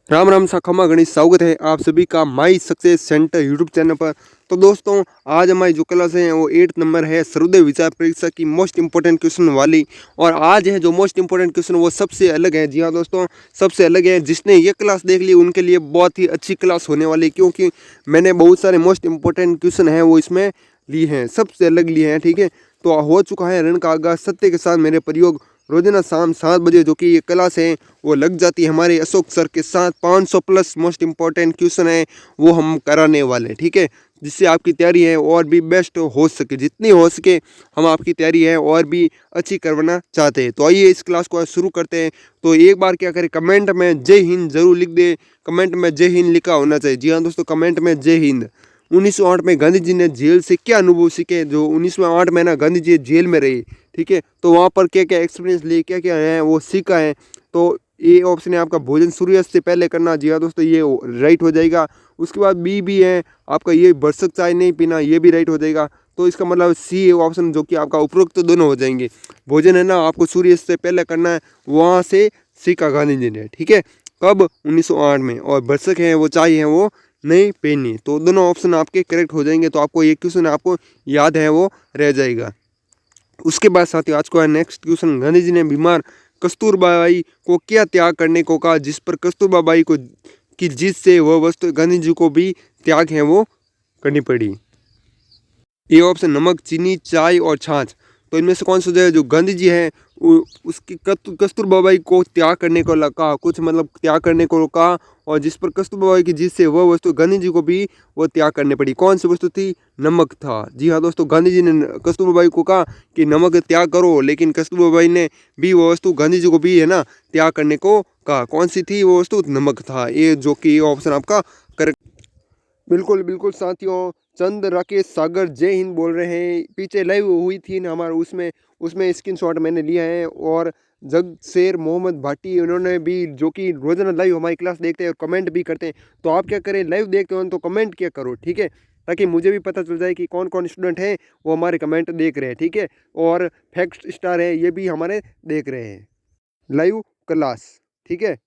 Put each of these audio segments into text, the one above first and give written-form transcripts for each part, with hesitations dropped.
राम राम शाखा गणेश स्वागत है आप सभी का my success centre YouTube channel पर। तो दोस्तों आज हमारी जो क्लास है वो 8 नंबर है सर्वोदय विचार परीक्षा की मोस्ट इंपॉर्टेंट क्वेश्चन वाली। और आज है जो मोस्ट इंपॉर्टेंट क्वेश्चन वो सबसे अलग है। जी हाँ दोस्तों, सबसे अलग है। जिसने ये क्लास देख ली उनके लिए बहुत ही अच्छी क्लास होने वाली, क्योंकि मैंने बहुत सारे मोस्ट इंपॉर्टेंट क्वेश्चन हैं वो इसमें ली हैं, सबसे अलग लिए हैं। ठीक है, तो हो चुका है रण का आगाज सत्य के साथ मेरे प्रयोग। रोजाना शाम 7 बजे जो कि ये क्लास है वो लग जाती है हमारे अशोक सर के साथ। 500 प्लस मोस्ट इंपॉर्टेंट क्वेश्चन है वो हम कराने वाले हैं। ठीक है, जिससे आपकी तैयारी है और भी बेस्ट हो सके, जितनी हो सके हम आपकी तैयारी है और भी अच्छी करवाना चाहते हैं। तो आइए इस क्लास को शुरू करते हैं। तो एक बार क्या करें, कमेंट में जय हिंद जरूर लिख दे। कमेंट में जय हिंद लिखा होना चाहिए। जी हाँ दोस्तों, कमेंट में जय हिंद। 1908 में गांधी जी ने जेल से क्या अनुभव सीखे। जो 1908 में ना गांधी जी जेल में रहे, ठीक है, तो वहाँ पर क्या क्या एक्सपीरियंस लिए, क्या क्या है वो सीखा है। तो ए ऑप्शन है आपका भोजन सूर्यास्त से पहले करना। जी हाँ दोस्तों, ये राइट हो जाएगा। उसके बाद बी भी है आपका ये भरसक चाय नहीं पीना, ये भी राइट हो जाएगा। तो इसका मतलब सी ऑप्शन जो कि आपका उपरोक्त तो दोनों हो जाएंगे। भोजन है ना आपको सूर्यास्त से पहले करना है, वहाँ से सीखा गांधी जी ने। ठीक है, कब 1908 में। और भरसक है वो चाय है वो नहीं पीनी। तो दोनों ऑप्शन आपके करेक्ट हो जाएंगे। तो आपको ये क्वेश्चन आपको याद है वो रह जाएगा। उसके बाद साथियों आज को है नेक्स्ट क्वेश्चन। गांधी जी ने बीमार कस्तूरबा बाई को क्या त्याग करने को कहा, जिस पर कस्तूरबा बाई को की जीत से वह वस्तु गांधी जी को भी त्याग है वो करनी पड़ी। ये ऑप्शन नमक, चीनी, चाय और छाछ। तो इनमें से कौन सा जो है, जो गांधी जी है उसकी कस्तूरबा बाई को त्याग करने को कहा, कुछ मतलब त्याग करने को कहा। और जिस पर कस्तूरबा बाई की जीत से वह वस्तु गांधी जी को भी वो त्याग करनी पड़ी। कौन सी वस्तु थी? नमक था। जी हाँ दोस्तों, गांधी जी ने कस्तूरबा बाई को कहा कि नमक त्याग करो, लेकिन कस्तूरबा बाई ने भी वो वस्तु गांधी जी को भी है ना त्याग करने को कहा। कौन सी थी वो वस्तु? नमक था। ये जो कि ऑप्शन आपका करेक्ट। बिल्कुल बिल्कुल साथियों, चंद राकेश सागर जय हिंद बोल रहे हैं। पीछे लाइव हुई थी ना हमारा, उसमें उसमें स्क्रीनशॉट मैंने लिया है। और जगशेर मोहम्मद भाटी उन्होंने भी, जो कि रोजाना लाइव हमारी क्लास देखते हैं और कमेंट भी करते हैं। तो आप क्या करें, लाइव देखते हो तो कमेंट क्या करो, ठीक है, ताकि मुझे भी पता चल जाए कि कौन कौन स्टूडेंट हैं वो हमारे कमेंट देख रहे हैं। ठीक है, और फैक्ट स्टार है ये भी हमारे देख रहे हैं लाइव क्लास। ठीक है,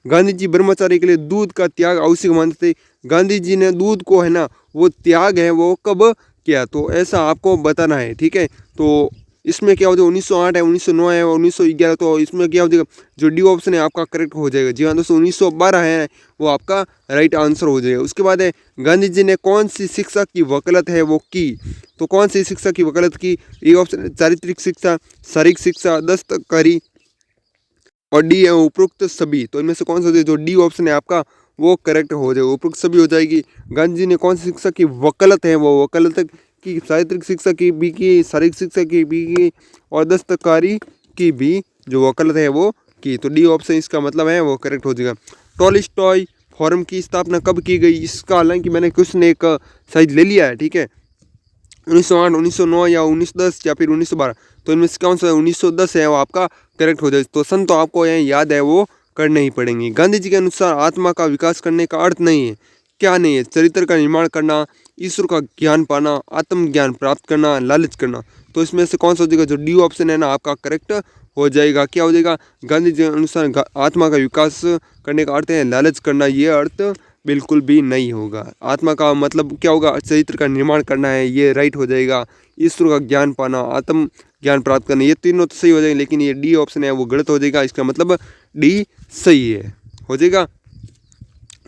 गांधी जी ब्रह्मचारी के लिए दूध का त्याग आवश्यक मानते थे। गांधी जी ने दूध को है ना वो त्याग है वो कब किया, तो ऐसा आपको बताना है। ठीक है, तो इसमें क्या हो जाएगा, 1908 है, 1909 है और 1911। तो इसमें क्या हो जाएगा, जो डी ऑप्शन है आपका करेक्ट हो जाएगा। जी हाँ दोस्तों, 1912 है वो आपका राइट आंसर हो जाएगा। उसके बाद है गांधी जी ने कौन सी शिक्षा की वकालत है वो की। तो कौन सी शिक्षा की वकालत की? ये ऑप्शन चारित्रिक शिक्षा, शारीरिक शिक्षा, दस्तकारी और डी है उपरोक्त सभी। तो इनमें से कौन सा जो डी ऑप्शन है आपका वो करेक्ट हो जाएगा, उपरोक्त सभी हो जाएगी। गांधी जी ने कौन सी शिक्षा की वकालत है वो वकालत की, चारित्रिक शिक्षा की भी की, शारीरिक शिक्षा की भी की और दस्तकारी की भी जो वकालत है वो की। तो डी ऑप्शन इसका मतलब है वो करेक्ट हो जाएगा। टॉलस्टॉय फोरम की स्थापना कब की गई? इसका हालांकि मैंने क्वेश्चन एक साइज ले लिया है। ठीक है, 1908, 1909 या 1910 या फिर 1912। तो इनमें से कौन सा 1910 है वो आपका करेक्ट हो जाए। तो सन तो आपको यहाँ याद है वो करने ही पड़ेंगे। गांधी जी के अनुसार आत्मा का विकास करने का अर्थ नहीं है, क्या नहीं है? चरित्र का निर्माण करना, ईश्वर का ज्ञान पाना, आत्मज्ञान प्राप्त करना, लालच करना। तो इसमें से कौन सा हो जाएगा, जो डी ऑप्शन है ना आपका करेक्ट हो जाएगा। क्या हो जाएगा? गांधी जी के अनुसार आत्मा का विकास करने का अर्थ है लालच करना, ये अर्थ बिल्कुल भी नहीं होगा। आत्मा का मतलब क्या होगा? चरित्र का निर्माण करना है, ये राइट हो जाएगा। ईश्वर का ज्ञान पाना, आत्म ज्ञान प्राप्त करना, ये तीनों तो सही हो जाएंगे, लेकिन ये डी ऑप्शन है वो गलत हो जाएगा। इसका मतलब डी सही है, हो जाएगा।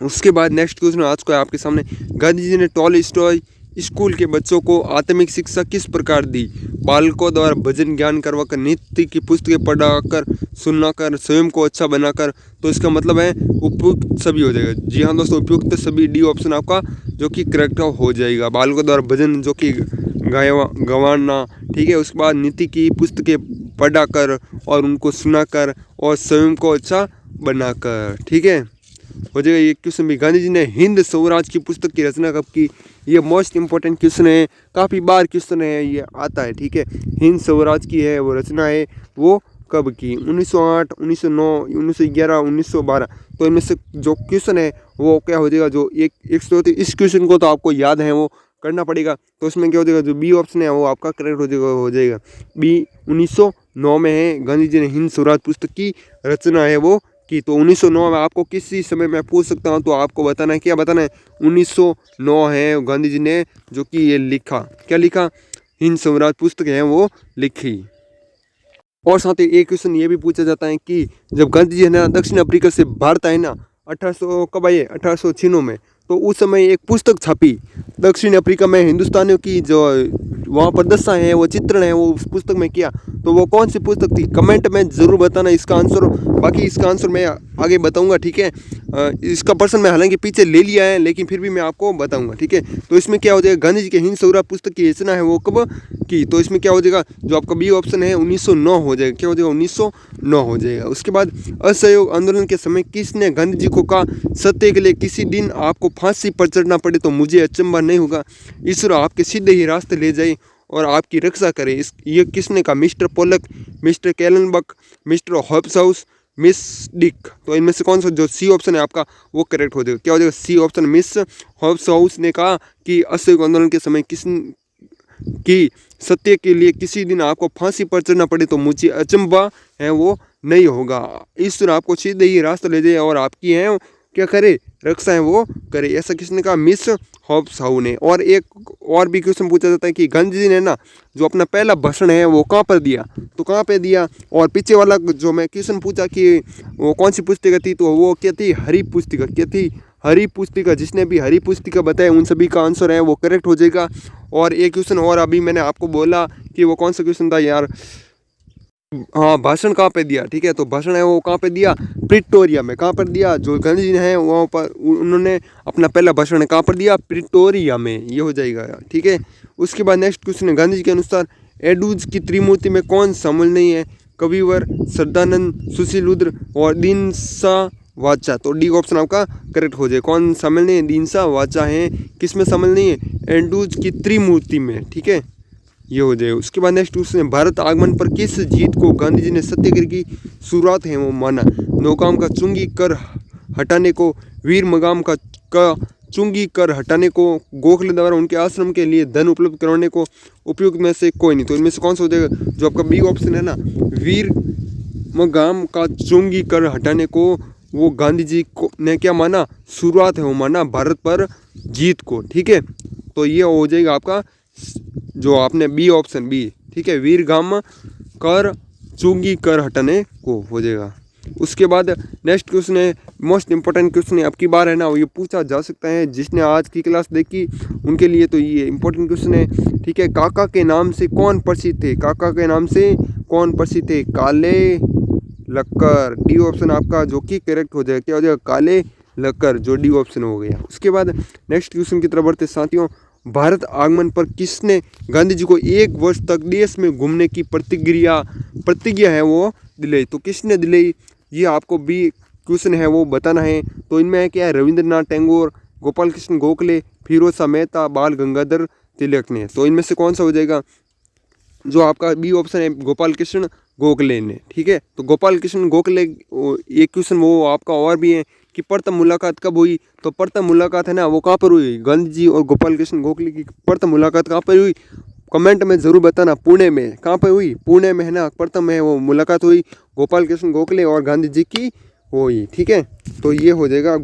उसके बाद नेक्स्ट क्वेश्चन आज को है आपके सामने। गांधी जी ने टॉलस्टॉय स्कूल के बच्चों को आत्मिक शिक्षा किस प्रकार दी? बालकों द्वारा भजन ज्ञान करवाकर, नित्य की पुस्तकें पढ़ाकर, सुनाकर, स्वयं को अच्छा बनाकर। तो इसका मतलब है उपयुक्त सभी हो जाएगा। जी हाँ दोस्तों, उपयुक्त सभी डी ऑप्शन आपका जो कि करेक्ट हो जाएगा। बालकों द्वारा भजन जो कि गवाना, ठीक है। उसके बाद नीति की पुस्तकें पढ़ाकर और उनको सुनाकर और स्वयं को अच्छा बनाकर। ठीक है, हो जाएगा ये क्वेश्चन भी। गांधी जी ने हिंद स्वराज की पुस्तक की रचना कब की? ये मोस्ट इंपॉर्टेंट क्वेश्चन है, काफ़ी बार क्वेश्चन है ये आता है। ठीक है, हिंद स्वराज की है वो रचना है वो कब की? 1908, 1909, 1911, 1912। तो इनमें से जो क्वेश्चन है वो क्या हो जाएगा, जो एक इस क्वेश्चन को तो आपको याद है वो करना पड़ेगा। तो इसमें क्या हो जाएगा, जो बी ऑप्शन है वो आपका करेक्ट हो जाएगा। बी 1909 में है, गांधी जी ने हिंद स्वराज पुस्तक की रचना है वो कि तो 1909 में आपको किसी समय मैं पूछ सकता हूँ, तो आपको बताना है, क्या बताना है, 1909 है गांधी जी ने जो कि ये लिखा, क्या लिखा, हिंद स्वराज पुस्तक है वो लिखी। और साथ ही एक क्वेश्चन ये भी पूछा जाता है कि जब गांधी जी है ना दक्षिण अफ्रीका से भारत आए ना 1800 कब आए, 1896 में, तो उस समय एक पुस्तक छपी दक्षिण अफ्रीका में हिंदुस्तानियों की, जो वहाँ पर दशा है वो चित्रण है वो उस पुस्तक में किया, तो वो कौन सी पुस्तक थी, कमेंट में ज़रूर बताना इसका आंसर। बाकी इसका आंसर मैं आगे बताऊंगा, ठीक है। इसका पर्सन मैं हालांकि पीछे ले लिया है, लेकिन फिर भी मैं आपको बताऊंगा, ठीक है। तो इसमें क्या हो जाएगा, गांधी जी के हिंद स्वराज पुस्तक की रचना है वो कब की, तो इसमें क्या हो जाएगा, जो आपका बी ऑप्शन है 1909 हो जाएगा, क्या हो जाएगा, 1909 हो जाएगा। उसके बाद असहयोग आंदोलन के समय किसने गांधी जी को कहा, सत्य के लिए किसी दिन आपको फांसी पर चढ़ना पड़े तो मुझे अचंभा नहीं होगा, ईश्वर आपके सीधे ही रास्ते ले जाए और आपकी रक्षा करे। ये किसने कहा, mister Polak, mister Kallenbach, mister Hobbs, miss Dick. तो इनमें से कौन सा जो सी ऑप्शन है आपका वो करेक्ट हो जाएगा, क्या हो जाएगा, सी ऑप्शन, मिस हॉब्स ने कहा कि असहयोग आंदोलन के समय कि सत्य के लिए किसी दिन आपको फांसी पर चढ़ना पड़े तो मुझे अचंभा है वो नहीं होगा, ईश्वर आपको सीधे ही रास्ता ले जाए और आपकी है क्या करे, रक्षा है वो करे, ऐसा किसने कहा, मिस हॉब्स ने। और एक और भी क्वेश्चन पूछा जाता है कि गांधी जी ने ना जो अपना पहला भाषण है वो कहाँ पर दिया, तो कहाँ पे दिया। और पीछे वाला जो मैं क्वेश्चन पूछा कि वो कौन सी पुस्तिका थी, तो वो क्या थी, हरी पुस्तिका, क्या थी, हरी पुस्तिका। जिसने भी हरी पुस्तिका बताया उन सभी का आंसर है वो करेक्ट हो जाएगा। और एक क्वेश्चन और अभी मैंने आपको बोला कि वो कौन सा क्वेश्चन था यार, हाँ, भाषण कहाँ पे दिया, ठीक है। तो भाषण है वो कहाँ पे दिया, प्रिटोरिया में। कहाँ पर दिया, जो गांधी जी हैं वहाँ पर उन्होंने अपना पहला भाषण कहाँ पर दिया, प्रिटोरिया में, ये हो जाएगा, ठीक है। उसके बाद नेक्स्ट क्वेश्चन है, गांधी जी के अनुसार एडूज की त्रिमूर्ति में कौन शामिल नहीं है, कविवर, श्रद्धानंद, सुशीलुद्र और दीनसा वाचा। तो डी ऑप्शन आपका करेक्ट हो जाए, कौन शामिल नहीं है, दीनसा वाचा है, किस में शामिल नहीं है, एडूज की त्रिमूर्ति में, ठीक है, ये हो जाए। उसके बाद नेक्स्ट क्वेश्चन, भारत आगमन पर किस जीत को गांधी जी ने सत्याग्रह की शुरुआत है वो माना, नौकाम का चुंगी कर हटाने को, वीर मगाम का चुंगी कर हटाने को, गोखले द्वारा उनके आश्रम के लिए धन उपलब्ध करवाने को, उपयुक्त में से कोई नहीं। तो इनमें से कौन सा हो जाएगा, जो आपका बी ऑप्शन है ना, वीर मगाम का चुंगी कर हटाने को, वो गांधी जी को ने क्या माना, शुरुआत है वो माना भारत पर जीत को, ठीक है। तो ये हो जाएगा आपका जो आपने बी ऑप्शन बी, ठीक है, वीरगाम कर चुंगी कर हटाने को हो जाएगा। उसके बाद नेक्स्ट क्वेश्चन है, मोस्ट इंपॉर्टेंट क्वेश्चन है, आपकी बार है ना, ये पूछा जा सकता है जिसने आज की क्लास देखी उनके लिए तो ये इंपॉर्टेंट क्वेश्चन है, ठीक है। काका के नाम से कौन प्रसिद्ध थे, काका के नाम से कौन प्रसिद्ध थे, काले लक्कर, डी ऑप्शन आपका जो कि करेक्ट हो जाएगा, क्या हो जाएगा, काले लक्कर, जो डी ऑप्शन हो गया। उसके बाद नेक्स्ट क्वेश्चन की तरफ बढ़ते साथियों, भारत आगमन पर किसने गांधी जी को 1 वर्ष तक देश में घूमने की प्रतिज्ञा है वो दिलाई, तो किसने दिलाई, ये आपको भी क्वेश्चन है वो बताना है। तो इनमें है क्या है, रविंद्रनाथ टैगोर, गोपाल कृष्ण गोखले, फिरोज शाह मेहता, बाल गंगाधर तिलक ने। तो इनमें से कौन सा हो जाएगा, जो आपका बी ऑप्शन है, गोपाल कृष्ण गोखले ने, ठीक है। तो गोपाल कृष्ण गोखले, एक क्वेश्चन वो आपका और भी है कि प्रथम मुलाकात कब हुई, तो प्रथम मुलाकात है ना वो कहाँ पर हुई, गांधी जी और गोपाल कृष्ण गोखले की प्रथम मुलाकात कहाँ पर हुई, कमेंट में ज़रूर बताना, पुणे में, कहाँ पर हुई, पुणे में है ना, प्रथम है वो मुलाकात हुई गोपाल कृष्ण गोखले और गांधी जी की हुई, ठीक है। तो ये हो जाएगा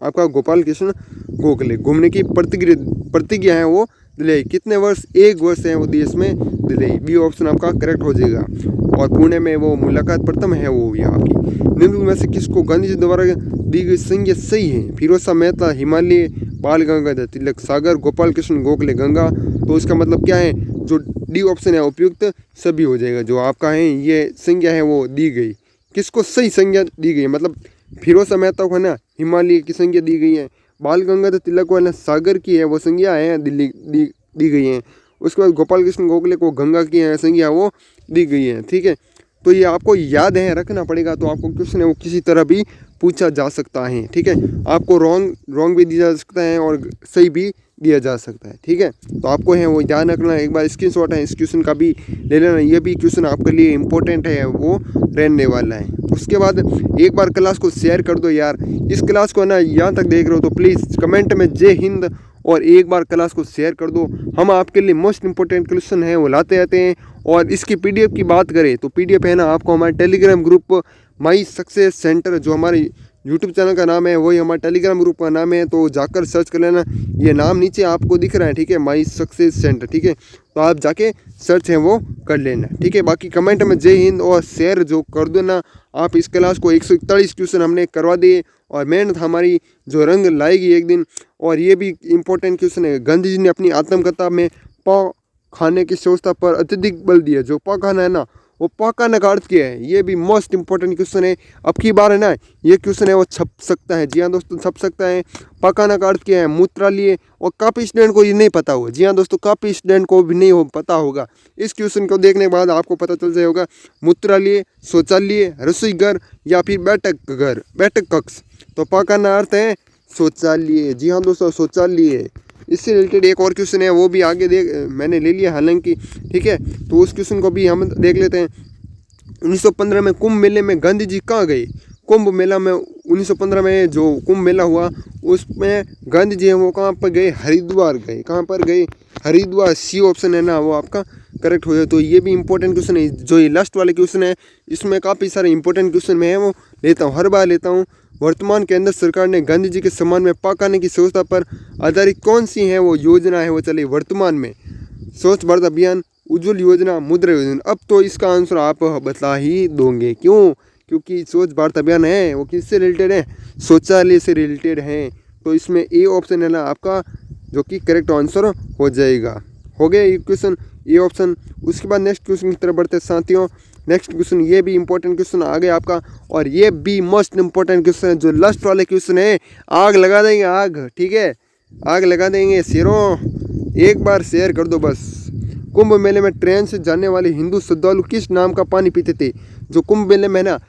आपका गोपाल कृष्ण गोखले, घूमने की प्रतिज्ञा है वो दिलाई, कितने वर्ष, 1 वर्ष है वो देश में दिलाई, बी ऑप्शन आपका करेक्ट हो जाएगा। और पुणे में वो मुलाकात प्रथम है वो हुई आपकी। निम्न में से किसको गांधी जी द्वारा दी गई संज्ञा सही है, फिरोज शाह मेहता, हिमालय, बाल गंगाधर तिलक, सागर, गोपाल कृष्ण गोखले, गंगा। तो इसका मतलब क्या है, जो डी ऑप्शन है उपयुक्त सभी हो जाएगा, जो आपका है ये संज्ञा है वो दी गई, किसको सही संज्ञा दी गई है, मतलब फिरोज शाह मेहता को है ना हिमालय की संज्ञा दी गई है, बाल गंगाधर तिलक को है ना सागर की है वो संज्ञा है दिल्ली दी गई है। उसके बाद गोपाल कृष्ण गोखले को गंगा की है संज्ञा वो दी गई है, ठीक है। तो ये आपको याद है, रखना पड़ेगा, तो आपको क्वेश्चन है वो किसी तरह भी पूछा जा सकता है, ठीक है। आपको रॉन्ग भी दिया जा सकता है और सही भी दिया जा सकता है, ठीक है। तो आपको है वो ध्यान रखना, एक बार स्क्रीनशॉट है इस क्वेश्चन का भी ले लेना, ये भी क्वेश्चन आपके लिए इंपॉर्टेंट है वो रहने वाला है। उसके बाद एक बार क्लास को शेयर कर दो यार, इस क्लास को ना यहाँ तक देख रहे हो तो प्लीज़ कमेंट में जय हिंद और एक बार क्लास को शेयर कर दो। हम आपके लिए मोस्ट इंपॉर्टेंट क्वेश्चन है वो लाते रहते हैं। और इसकी पीडीएफ की बात करें तो पीडीएफ है ना आपको हमारे Telegram group my success centre, जो हमारी यूट्यूब चैनल का नाम है वही हमारा टेलीग्राम ग्रुप का नाम है, तो जाकर सर्च कर लेना। ये नाम नीचे आपको दिख रहा है, ठीक है, माई सक्सेस सेंटर, ठीक है, तो आप जाके सर्च है वो कर लेना, ठीक है। बाकी कमेंट में जय हिंद और शेयर जो कर देना। आप इस क्लास को 141 क्वेश्चन हमने करवा दिए और मेहनत हमारी जो रंग लाएगी एक दिन। और ये भी इम्पोर्टेंट क्वेश्चन है, गांधी जी ने अपनी आत्मकथा में प खाने की व्यवस्था पर अत्यधिक बल दिया। जो प खाना है ना, वो प खाने का अर्थ क्या है, ये भी मोस्ट इंपॉर्टेंट क्वेश्चन है। अब की बार है ना, ये क्वेश्चन है वो छप सकता है। जी हाँ दोस्तों, छप सकता है। पकाना का अर्थ क्या है, मूत्रालय, और काफ़ी स्टूडेंट को ये नहीं पता होगा। जी हाँ दोस्तों, काफ़ी स्टूडेंट को भी नहीं पता होगा। इस क्वेश्चन को देखने के बाद आपको पता चल जाएगा मूत्रालय, शौचालय, रसोई घर या फिर बैठक घर, बैठक कक्ष। तो पकाना अर्थ है शौचालय। जी हाँ दोस्तों, शौचालय। इससे रिलेटेड एक और क्वेश्चन है, वो भी आगे मैंने ले लिया हालांकि, ठीक है, तो उस क्वेश्चन को भी हम देख लेते हैं। 1915 में कुंभ मेले में गांधी जी कहाँ गए। कुंभ मेला में 1915 में जो कुंभ मेला हुआ उसमें गांधी जी हैं वो कहाँ पर गए, हरिद्वार गए। कहाँ पर गए, हरिद्वार। सी ऑप्शन है ना वो आपका करेक्ट हो जाए। तो ये भी इंपॉर्टेंट क्वेश्चन है। जो ये लास्ट वाले क्वेश्चन है इसमें काफ़ी सारे इंपॉर्टेंट क्वेश्चन मैं वो लेता हूँ, हर बार लेता हूँ। वर्तमान केंद्र सरकार ने गांधी जी के सम्मान में पकाने की व्यवस्था पर आधारित कौन सी है वो योजना है वो चले वर्तमान में। स्वच्छ भारत अभियान, उज्ज्वल योजना, मुद्रा योजना। अब तो इसका आंसर आप बता ही दोगे, क्यों, क्योंकि स्वच्छ भारत अभियान है वो किससे रिलेटेड है, शौचालय से रिलेटेड है। तो इसमें ए ऑप्शन है ना आपका जो कि करेक्ट आंसर हो जाएगा। हो गया ये क्वेश्चन, ए ऑप्शन। उसके बाद नेक्स्ट क्वेश्चन की तरफ बढ़ते हैं साथियों। नेक्स्ट क्वेश्चन ये भी इंपॉर्टेंट क्वेश्चन आ गया आपका, और ये भी मोस्ट इंपॉर्टेंट क्वेश्चन है। जो लास्ट वाले क्वेश्चन है आग लगा देंगे, आग, ठीक है, आग लगा देंगे। शेरों एक बार शेयर कर दो बस। कुंभ मेले में ट्रेन से जाने वाले हिंदू श्रद्धालु किस नाम का पानी पीते थे। जो कुंभ मेले में ना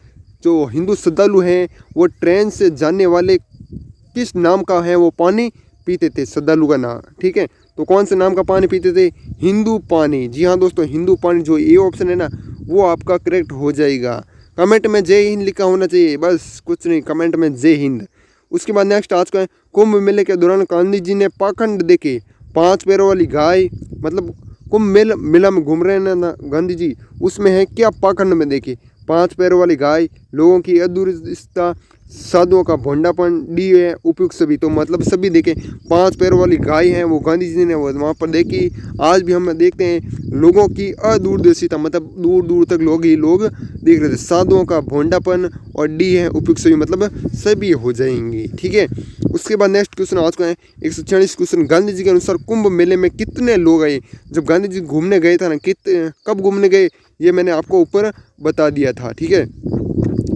जो हिंदू श्रद्धालु हैं वो ट्रेन से जाने वाले किस नाम का है वो पानी पीते थे, श्रद्धालु का नाम, ठीक है। तो कौन से नाम का पानी पीते थे, हिंदू पानी। जी हाँ दोस्तों, हिंदू पानी। जो ए ऑप्शन है ना वो आपका करेक्ट हो जाएगा। कमेंट में जय हिंद लिखा होना चाहिए, बस कुछ नहीं, कमेंट में जय हिंद। उसके बाद नेक्स्ट आज का है, कुंभ मेले के दौरान गांधी जी ने पाखंड देखे। 5 पैरों वाली गाय, मतलब कुंभ मेला में घूम रहे हैं ना गांधी जी, उसमें है क्या पाखंड में देखे। 5 पैरों वाली गाय, लोगों की अदूरदर्शिता, साधुओं का भोंडापन, डी है उपयुक्त सभी। तो मतलब सभी देखें, 5 पैरों वाली गाय है वो गांधी जी ने वहाँ पर देखी। आज भी हम देखते हैं लोगों की अदूरदर्शिता, मतलब दूर दूर तक लोग ही लोग देख रहे थे। साधुओं का भोंडापन और डी है उपयुक्त सभी, मतलब सभी हो जाएंगे, ठीक है। उसके बाद नेक्स्ट क्वेश्चन आज का है 146 क्वेश्चन। गांधी जी के अनुसार कुंभ मेले में कितने लोग आए। जब गांधी जी घूमने गए थे ना, कब घूमने गए ये मैंने आपको ऊपर बता दिया था, ठीक है।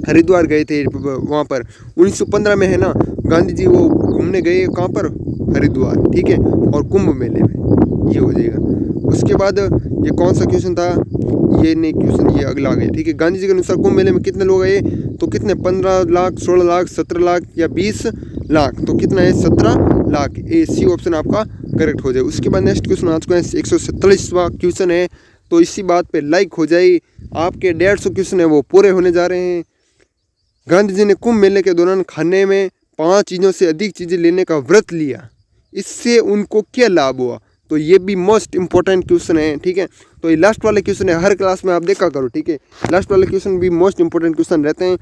हरिद्वार गए थे वहाँ पर 1915 में है ना, गांधी जी वो घूमने गए कहाँ पर, हरिद्वार, ठीक है, और कुंभ मेले में, ये हो जाएगा। उसके बाद ये कौन सा क्वेश्चन था, ये नहीं क्वेश्चन, ये अगला आ गया, ठीक है। गांधी जी के अनुसार कुंभ मेले में कितने लोग आए, तो कितने, 15 लाख, 16 लाख, 17 लाख या 20 लाख। तो कितना है, 17 लाख। ए सी ऑप्शन आपका करेक्ट हो जाए। उसके बाद नेक्स्ट क्वेश्चन आज का 147वां क्वेश्चन है। तो इसी बात पे लाइक हो जाए, आपके 150 क्वेश्चन है वो पूरे होने जा रहे हैं। गांधी जी ने कुंभ मेले के दौरान खाने में 5 चीज़ों से अधिक चीज़ें लेने का व्रत लिया, इससे उनको क्या लाभ हुआ। तो ये भी मोस्ट इंपॉर्टेंट क्वेश्चन है, ठीक है। तो ये लास्ट वाले क्वेश्चन है, हर क्लास में आप देखा करो, ठीक है। लास्ट वाले क्वेश्चन भी मोस्ट इंपॉर्टेंट क्वेश्चन रहते हैं।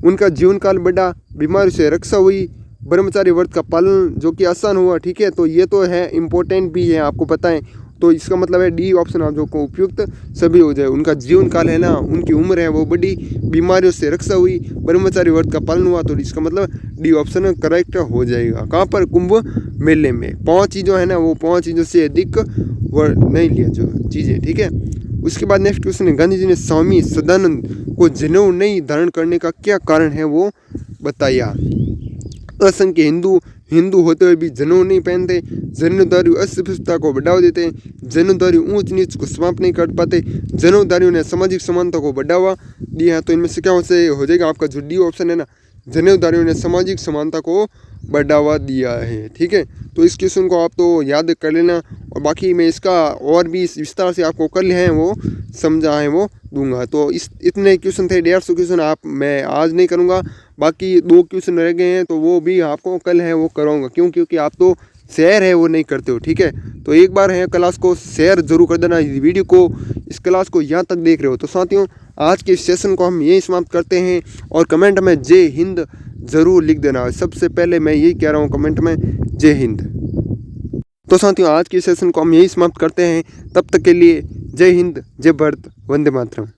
उनका जीवन काल बढ़ा, बीमारी से रक्षा हुई, ब्रह्मचारी व्रत का पालन जो कि आसान हुआ, ठीक है। तो ये तो है इंपॉर्टेंट भी है, आपको पता है। तो इसका मतलब है डी ऑप्शन आप जो को उपयुक्त सभी हो जाए। उनका जीवन काल है ना, उनकी उम्र है वो बड़ी, बीमारियों से रक्षा हुई, ब्रह्मचारी व्रत का पालन हुआ। तो इसका मतलब डी ऑप्शन करेक्ट हो जाएगा। कहाँ पर, कुंभ मेले में 5 चीज़ों है ना, वो 5 चीज़ों से अधिक नहीं लिया जो चीज़ें, ठीक है। उसके बाद नेक्स्ट क्वेश्चन है, गांधी जी ने स्वामी सदानंद को जनेऊ नहीं धारण करने का क्या कारण है वो बताया। असंख्य हिंदू होते हुए भी जनेऊ नहीं पहनते, जनेऊधारी अस्पृश्यता को बढ़ावा देते हैं, जनेऊधारी ऊंच नीच को समाप्त नहीं कर पाते, जनेऊधारियों ने सामाजिक समानता को बढ़ावा दिया। तो इनमें से क्या हो जाएगा आपका जो डी ऑप्शन है ना, जनेऊधारियों ने सामाजिक समानता को बढ़ावा दिया है, ठीक है। तो इस क्वेश्चन को आप तो याद कर लेना, और बाकी मैं इसका और भी विस्तार से आपको कल है वो समझा है वो दूंगा। तो इतने क्वेश्चन थे, 150 क्वेश्चन आप मैं आज नहीं करूँगा, बाकी 2 क्वेश्चन रह गए हैं तो वो भी आपको कल है वो कराऊंगा। क्यों, क्योंकि आप तो शेयर है वो नहीं करते हो, ठीक है। तो एक बार है क्लास को शेयर जरूर कर देना, इस वीडियो को, इस क्लास को यहाँ तक देख रहे हो। तो साथियों आज के सेशन को हम यही समाप्त करते हैं और कमेंट में जय हिंद ज़रूर लिख देना। सबसे पहले मैं यही कह रहा हूँ कमेंट में जय हिंद। तो साथियों आज के सेशन को हम यही समाप्त करते हैं। तब तक के लिए जय हिंद, जय भारत, वंदे मातरम।